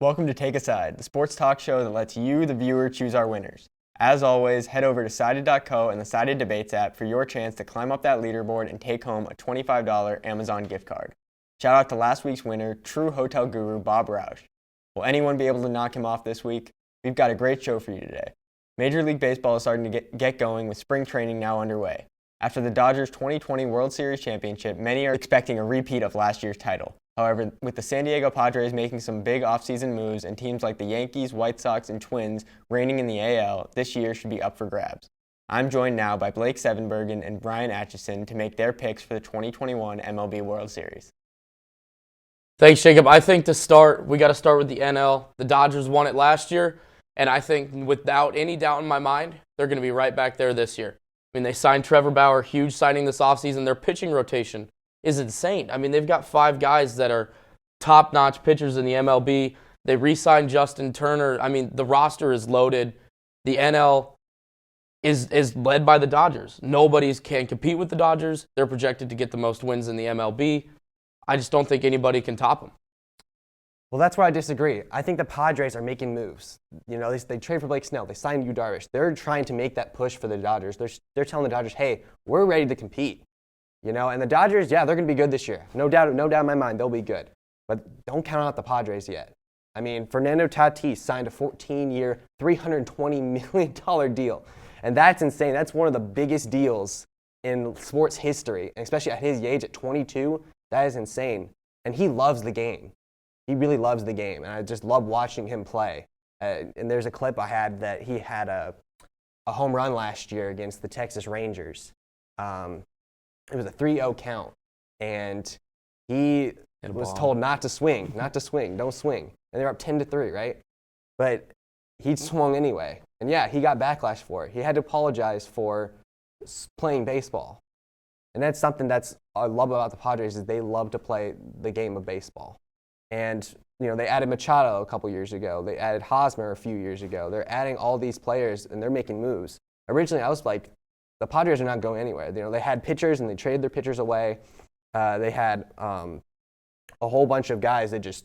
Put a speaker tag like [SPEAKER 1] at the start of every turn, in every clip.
[SPEAKER 1] Welcome to Take a Side, the sports talk show that lets you, the viewer, choose our winners. As always, head over to Sided.co and the Sided Debates app for your chance to climb up that leaderboard and take home a $25 Amazon gift card. Shout out to last week's winner, true hotel guru Bob Roush. Will anyone be able to knock him off this week? We've got a great show for you today. Major League Baseball is starting to get going with spring training now underway. After the Dodgers' 2020 World Series championship, many are expecting a repeat of last year's title. However, with the San Diego Padres making some big offseason moves and teams like the Yankees, White Sox, and Twins reigning in the AL, this year should be up for grabs. I'm joined now by Blake Sevenbergen and Brian Atchison to make their picks for the 2021 MLB World Series.
[SPEAKER 2] Thanks, Jacob. I think to start, we got to start with the NL. The Dodgers won it last year, and I think without any doubt in my mind, they're going to be right back there this year. I mean, they signed Trevor Bauer, huge signing this offseason. Their pitching rotation is insane. I mean, they've got 5 guys that are top-notch pitchers in the MLB. They re-signed Justin Turner. I mean, the roster is loaded. The NL is led by the Dodgers. Nobody can compete with the Dodgers. They're projected to get the most wins in the MLB. I just don't think anybody can top them.
[SPEAKER 3] Well, that's where I disagree. I think the Padres are making moves. You know, they trade for Blake Snell. They signed Yu Darvish. They're trying to make that push for the Dodgers. They're telling the Dodgers, hey, we're ready to compete. You know, and the Dodgers, yeah, they're going to be good this year. No doubt in my mind, they'll be good. But don't count out the Padres yet. I mean, Fernando Tatis signed a 14-year, $320 million deal. And that's insane. That's one of the biggest deals in sports history, and especially at his age, at 22. That is insane. And he loves the game. He really loves the game. And I just love watching him play. And there's a clip I had that he had a home run last year against the Texas Rangers. It was a 3-0 count, and he was told not to swing, don't swing. And they were up 10-3, right? But he swung anyway. And yeah, he got backlash for it. He had to apologize for playing baseball. And that's something I love about the Padres is they love to play the game of baseball. And, you know, they added Machado a couple years ago. They added Hosmer a few years ago. They're adding all these players, and they're making moves. Originally, I was like, the Padres are not going anywhere. You know, they had pitchers, and they traded their pitchers away. They had a whole bunch of guys that just,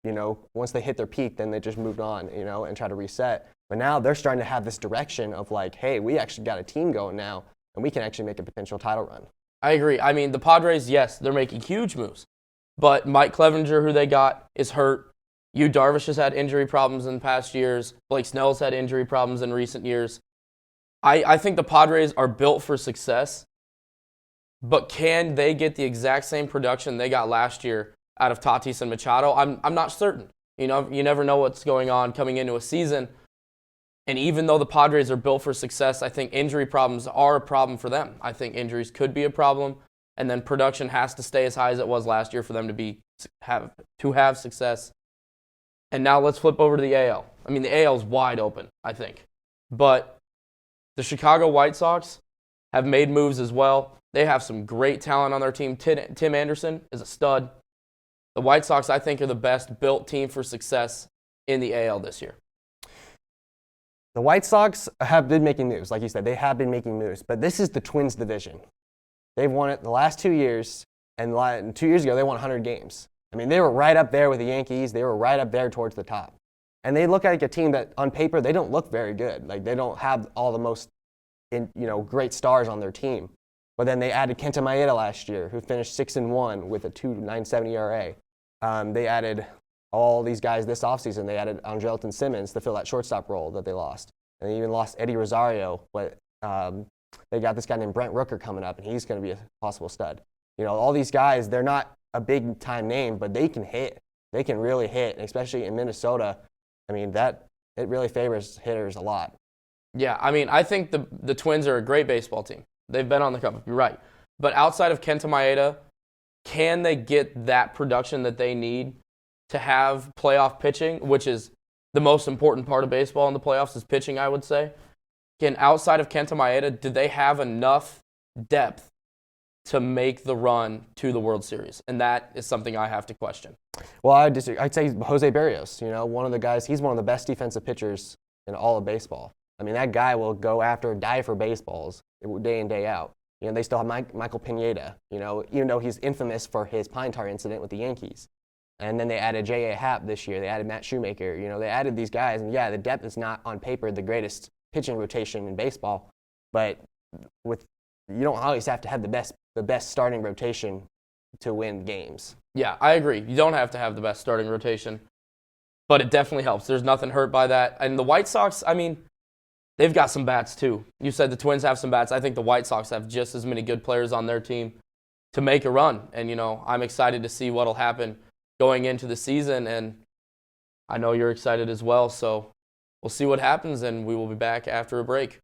[SPEAKER 3] you know, once they hit their peak, then they just moved on, you know, and try to reset. But now they're starting to have this direction of like, hey, we actually got a team going now, and we can actually make a potential title run.
[SPEAKER 2] I agree. I mean, the Padres, yes, they're making huge moves. But Mike Clevenger, who they got, is hurt. Yu Darvish has had injury problems in the past years. Blake Snell's had injury problems in recent years. I think the Padres are built for success, but can they get the exact same production they got last year out of Tatis and Machado? I'm not certain. You know, you never know what's going on coming into a season. And even though the Padres are built for success, I think injury problems are a problem for them. I think injuries could be a problem, and then production has to stay as high as it was last year for them to have success. And now let's flip over to the AL. I mean, the AL is wide open, I think. But the Chicago White Sox have made moves as well. They have some great talent on their team. Tim Anderson is a stud. The White Sox, I think, are the best built team for success in the AL this year.
[SPEAKER 3] The White Sox have been making moves. Like you said, they have been making moves. But this is the Twins division. They've won it the last 2 years, and 2 years ago, they won 100 games. I mean, they were right up there with the Yankees. They were right up there towards the top. And they look like a team that, on paper, they don't look very good. Like, they don't have all the most, great stars on their team. But then they added Kenta Maeda last year, who finished 6-1 with a 2.97 ERA. They added all these guys this offseason. They added Andrelton Simmons to fill that shortstop role that they lost. And they even lost Eddie Rosario, but they got this guy named Brent Rooker coming up, and he's going to be a possible stud. You know, all these guys, they're not a big-time name, but they can hit. They can really hit, and especially in Minnesota. I mean, it really favors hitters a lot.
[SPEAKER 2] Yeah, I mean, I think the Twins are a great baseball team. They've been on the Cup, you're right. But outside of Kenta Maeda, can they get that production that they need to have playoff pitching, which is the most important part of baseball in the playoffs is pitching, I would say. Again, outside of Kenta Maeda, do they have enough depth to make the run to the World Series? And that is something I have to question.
[SPEAKER 3] Well, I'd say Jose Barrios, one of the guys, he's one of the best defensive pitchers in all of baseball. I mean, that guy will go after, die for baseballs day in, day out. They still have Michael Pineda, even though he's infamous for his pine tar incident with the Yankees. And then they added J.A. Happ this year. They added Matt Shoemaker. You know, they added these guys. And, yeah, the depth is not on paper the greatest pitching rotation in baseball. But you don't always have to have the best starting rotation to win games.
[SPEAKER 2] Yeah, I agree. You don't have to have the best starting rotation, but it definitely helps. There's nothing hurt by that. And the White Sox, I mean, they've got some bats too. You said the Twins have some bats. I think the White Sox have just as many good players on their team to make a run. And, you know, I'm excited to see what'll happen going into the season, and I know you're excited as well. So we'll see what happens, and we will be back after a break.